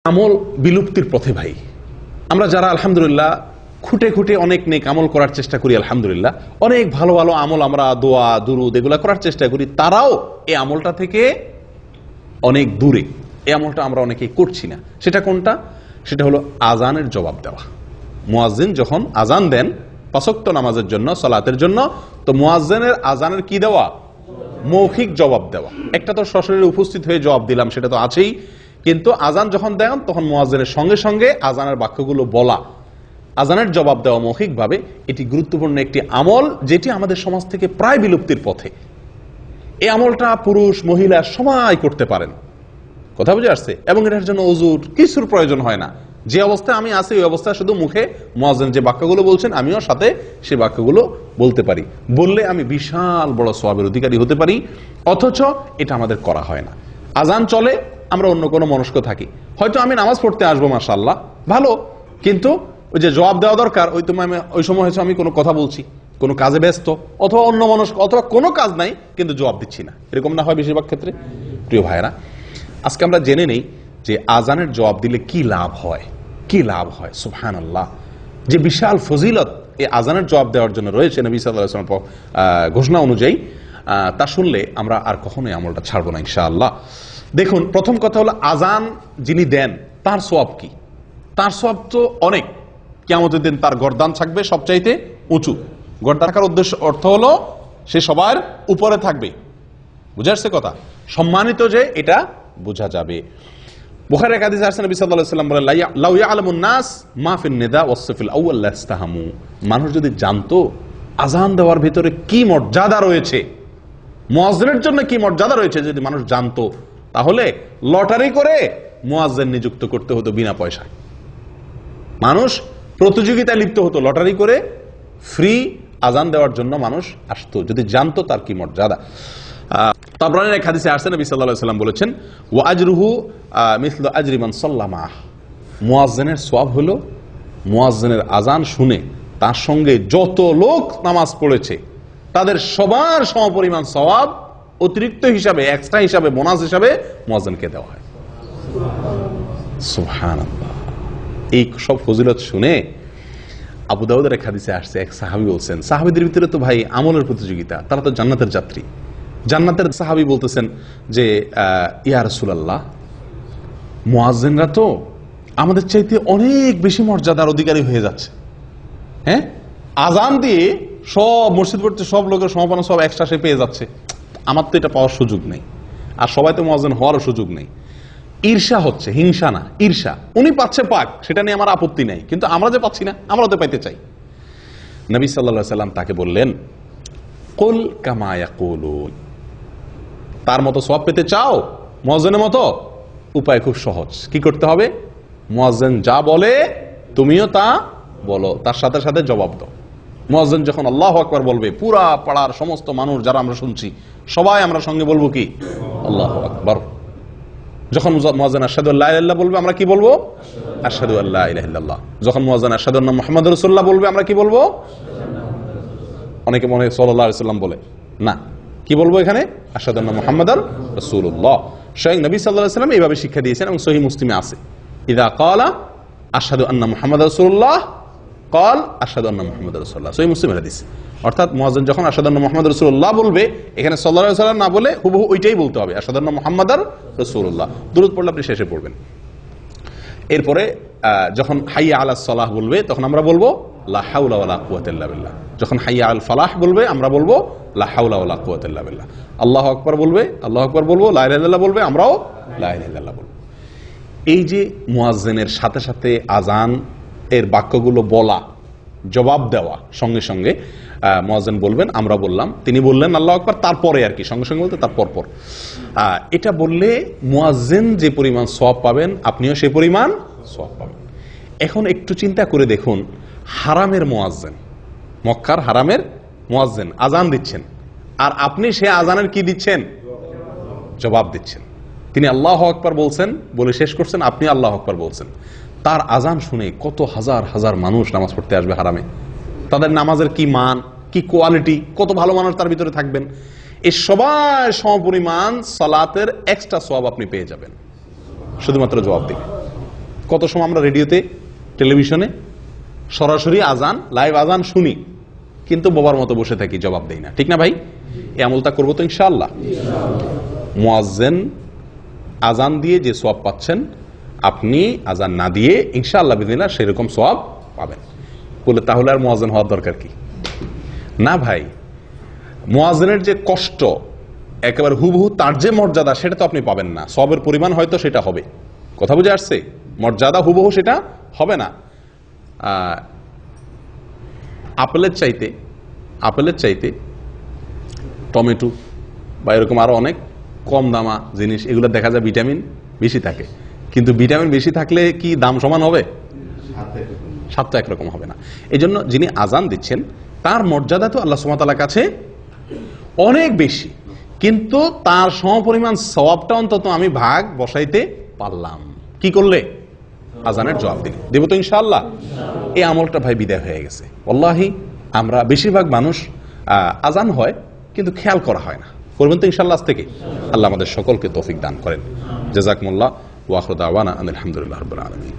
আমল বিলুপ্তির পথে ভাই। আমরা যারা আলহামদুলিল্লাহ খুঁটে খুঁটে অনেক নেক আমল করার চেষ্টা করি, আলহামদুলিল্লাহ অনেক ভালো ভালো আমল আমরা দোয়া দুরুদ এগুলা করার চেষ্টা করি, তারাও এই আমলটা থেকে অনেক দূরে। এই আমলটা আমরা অনেকেই করছি না। সেটা কোনটা? সেটা হলো আজানের জবাব দেওয়া। মুয়াজ্জিন যখন আজান দেন ৫ ওয়াক্ত নামাজের জন্য, সালাতের জন্য, তো মুয়াজ্জিনের আজানের কি দেওয়া? মৌখিক জবাব দেওয়া। একটা তো সশরীরে উপস্থিত হয়ে জবাব দিলাম, সেটা তো আছেই, কিন্তু আজান যখন দেন তখন মুয়াজ্জিনের সঙ্গে সঙ্গে আজানের বাক্যগুলো বলা, আজানের জবাব দেওয়া মৌখিকভাবে, এটি গুরুত্বপূর্ণ একটি আমল যেটি আমাদের সমাজ থেকে প্রায় বিলুপ্তির পথে। এই আমলটা পুরুষ মহিলা সবাই করতে পারেন, কথা বুঝে আসছে? এবং এটার জন্য ওযুর কিছুর প্রয়োজন হয় না। যে অবস্থায় আমি আছি ওই অবস্থায় শুধু মুখে মুয়াজ্জিন যে বাক্যগুলো বলছেন আমিও সাথে সেই বাক্যগুলো বলতে পারি। বললে আমি বিশাল বড় সওয়াবের অধিকারী হতে পারি। অথচ এটা আমাদের করা হয় না। আজান চলে, আমরা অন্য কোনো মনস্ক থাকি। হয়তো আমি নামাজ পড়তে আসবো, মাশাআল্লাহ ভালো, কিন্তু ওই যে জবাব দেওয়া দরকার ওই সময় হয়তো আমি কোনো কথা বলছি, কোনো কাজে ব্যস্ত, অথবা অন্য মনস্ক, অথবা কোনো কাজ নাই কিন্তু জবাব দিচ্ছি না। এরকম না হয় বেশিরভাগ ক্ষেত্রে? প্রিয় ভাইরা, আজকে আমরা জেনে নেই যে আজানের জবাব দিলে কি লাভ হয়, কি লাভ হয়। সুবহানাল্লাহ, যে বিশাল ফজিলত এই আজানের জবাব দেওয়ার জন্য রয়েছে নবী সাল্লাল্লাহু আলাইহি ওয়াসাল্লাম ঘোষণা অনুযায়ী, তা শুনলে আমরা আর কখনোই আমলটা ছাড়বো না ইনশাআল্লাহ। দেখুন, প্রথম কথা হলো আজান যিনি দেন তার সওয়াব কি? তার সওয়াব তো অনেক। কিয়ামতের দিন তার গর্দান থাকবে সবচাইতে উঁচু। গর্দান থাকার অর্থ হলো সে সবার উপরে থাকবে। বুঝা আসছে কথা? সম্মানিত যে, এটা বোঝা যাবে। বুখারীর হাদিসে আসছে নবী সাল্লাল্লাহু আলাইহি ওয়াসাল্লাম বলেন, লাউ ইয়ালামুন নাস মা ফিন নিদা ওয়াস সাফিল আউয়াল লাস্তাহামু। মানুষ যদি জানতো আজান দেওয়ার ভিতরে কি মর্যাদা রয়েছে, মুয়াজ্জিনের জন্য কি মর্যাদা রয়েছে, যদি মানুষ জানতো, তাহলে লটারি করে মুয়াজ্জিন নিযুক্ত করতে হতো বিনা পয়সায়। মানুষ প্রতিযোগিতায় লিপ্ত হতো, লটারি করে ফ্রি আজান দেওয়ার জন্য মানুষ আসতো, যদি জানতো তার কি মর্যাদা। তাবরানীর এক হাদিসে আসছে নবী সাল্লাল্লাহু আলাইহি ওয়াসাল্লাম বলেছেন, ওয়া আজরুহু মিসলু আজরি মান সাল্লামা। মুয়াজ্জিনের সওয়াব হলো মুয়াজ্জিনের আজান শুনে তার সঙ্গে যত লোক নামাজ পড়েছে তাদের সবার সমপরিমাণ সওয়াব অতিরিক্ত হিসাবে, এক্সট্রা হিসাবে, বোনাস হিসাবে মুয়াজ্জিনকে দেওয়া হয়। সুবহানাল্লাহ। এই সব ফজিলত শুনে আবু দাউদের এক হাদিসে আসছে, এক সাহাবী বলছেন, সাহাবীদের ভিতরে তো ভাই আমলের প্রতিযোগিতা, তারা তো জান্নাতের যাত্রী। জান্নাতের সাহাবী বলতেছেন যে, ইয়া রাসূলুল্লাহ, মুয়াজ্জিনরা তো আমাদের চাইতে অনেক বেশি মর্যাদার অধিকারী হয়ে যাচ্ছে। হ্যাঁ, আজান দিয়ে সব মসজিদ পড়তে সব লোকের সমাপনা সব এক্সট্রা সে পেয়ে যাচ্ছে, আমার তো এটা পাওয়ার সুযোগ নেই, আর সবাই তো মুয়াজ্জিন হওয়ারও সুযোগ নেই। ঈর্ষা হচ্ছে, হিংসা না, ঈর্ষা। উনি পাচ্ছে পাক, সেটা নিয়ে আমার আপত্তি নাই, কিন্তু আমরা যে পাচ্ছি না, আমরা তো পাইতে চাই। নবী সাল্লাল্লাহু আলাইহি ওয়াসাল্লাম তাকে বললেন, কুল কামা ইয়াকুলুন। তার মতো সওয়াব পেতে চাও মুয়াজ্জিনের মতো? উপায় খুব সহজ। কি করতে হবে? মুয়াজ্জিন যা বলে তুমিও তা বলো, তার সাথে সাথে জবাব দাও। মুয়াজ্জিন যখন আল্লাহু আকবার বলবে, পুরা পাড়ার সমস্ত মানুষ যারা আমরা শুনছি সবাই আমরা সঙ্গে বলবো কি? আল্লাহু আকবার। যখন মুয়াজ্জিন আশহাদু আল্লা ইলাহা ইল্লাল্লাহ বলবে, আমরা কি বলবো? আশহাদু আল্লা ইলাহা ইল্লাল্লাহ। যখন মুয়াজ্জিন আশহাদু আন্না মুহাম্মাদুর রাসূলুল্লাহ বলবে, আমরা কি বলবো? অনেকে মনে হয় সাল্লাল্লাহু আলাইহি ওয়াসাল্লাম বলে, না, কি বলবো এখানে? আশহাদু আন্না মুহাম্মাদার রাসূলুল্লাহ। স্বয়ং নবী সাল্লাল্লাহু আলাইহি ওয়াসাল্লাম এইভাবে শিক্ষা দিয়েছেন এবং সহিহ মুসলিমে আছে, ইযা ক্বালা আশহাদু আন্না মুহাম্মাদার রাসূলুল্লাহ ক্বাল আশহাদু আন্না মুহাম্মাদার রাসূলুল্লাহ। সহিহ মুসলিমের হাদিস। অর্থাৎ মুয়াজ্জিন যখন আশহাদু আন্না মুহাম্মাদার রাসূলুল্লাহ বলবে, এখানে সাল্লাল্লাহু আলাইহি ওয়াসাল্লাম না বলে হুবহু ওইটাই বলতে হবে, আশহাদু আন্না মুহাম্মাদার রাসূলুল্লাহ। দুরূদ পড়লে আপনি শেষে পড়বেন। এরপরে যখন হাইয়া আলাস সালাহ বলবে, তখন আমরা বলবো লা হাওলা ওয়ালা কুওয়াতা ইল্লা বিল্লাহ। যখন হাইয়া আল ফালাহ বলবে, আমরা বলবো লা হাওলা ওয়ালা কুওয়াতা ইল্লা বিল্লাহ। আল্লাহু আকবার বলবে, আল্লাহু আকবার বলবো, লা ইলাহা ইল্লাল্লাহ বলবে, আমরাও লা ইলাহা ইল্লাল্লাহ বলবো। এই যে মুয়াজ্জিনের সাথে সাথে আজান এর বাক্যগুলো বলা, জবাব দেওয়া, সঙ্গে সঙ্গে মুয়াজ্জিন বলবেন, আমরা বললাম, তিনি বললেন আল্লাহু আকবার, তারপরে আর কি, সঙ্গে সঙ্গে বলতে তার পরপর। এটা বললে মুয়াজ্জিন যে পরিমাণ সওয়াব পাবেন, আপনিও সেই পরিমাণ সওয়াব পাবেন। এখন একটু চিন্তা করে দেখুন, হারামের মুয়াজ্জিন, মক্কার হারামের মুয়াজ্জিন আজান দিচ্ছেন, আর আপনি সে আজানের কি দিচ্ছেন? জবাব দিচ্ছেন। তিনি আল্লাহু আকবার বলছেন, বলে শেষ করছেন, আপনি আল্লাহু আকবার বলছেন। তার আজান শুনে কত হাজার হাজার মানুষ নামাজ পড়তে আসবে হারামে। তাদের নামাজের কি মান, কি কোয়ালিটি, কত ভালো মানুষ তার ভিতরে থাকবেন। এই সবাই সমপরিমাণ সালাতের এক্সট্রা সওয়াব আপনি পেয়ে যাবেন, শুধুমাত্র জবাব দিবেন। কত সময় আমরা রেডিওতে, টেলিভিশনে সরাসরি আজান, লাইভ আজান শুনি, কিন্তু বোবার মতো বসে থাকি, জবাব দেই না। ঠিক না ভাই? এই আমলটা করবো তো ইনশাআল্লাহ। মুয়াজ্জিন আজান দিয়ে যে সওয়াব পাচ্ছেন, আপনি আজান না দিয়ে ইনশাআল্লাহ বিদিনা সেরকম সওয়াব পাবেন। বলে তাহলে আর মুয়াজ্জিন হওয়ার দরকার কি? না ভাই, মুয়াজ্জিনের যে কষ্ট, একেবারে হুবহু তার যে মর্যাদা, সেটা তো আপনি পাবেন না। সওয়াবের পরিমাণ হয়তো সেটা হবে, কথা বুঝে আসছে? মর্যাদা হুবহু সেটা হবে না। আপেলের চাইতে টমেটো বা এরকম আরো অনেক কম দামা জিনিস, এগুলো দেখা যায় ভিটামিন বেশি থাকে, কিন্তু ভিটামিন বেশি থাকলে কি দাম সমান হবে? স্বাদটা একরকম হবে না। এই জন্য যিনি আজান দিচ্ছেন তার মর্যাদা তো আল্লাহ সুবহানাহু ওয়া তাআলার কাছে অনেক বেশি, কিন্তু তার সমপরিমাণ সওয়াবটা অন্তত আমি ভাগ বসাইতে পারলাম। কি করলে? আজানের জবাব দিলে। দেব তো ইনশাআল্লাহ। এই আমলটা ভাই বিদায় হয়ে গেছে। ওয়াল্লাহি আমরা বেশিরভাগ মানুষ আজান হয় কিন্তু খেয়াল করা হয় না। করবেন তো ইনশাআল্লাহ আজ থেকে। আল্লাহ আমাদের সকলকে তৌফিক দান করেন। জাযাকুমুল্লাহ ওয়া আখিরু দাওয়ানা আলহামদুলিল্লাহি রাব্বিল আলামিন।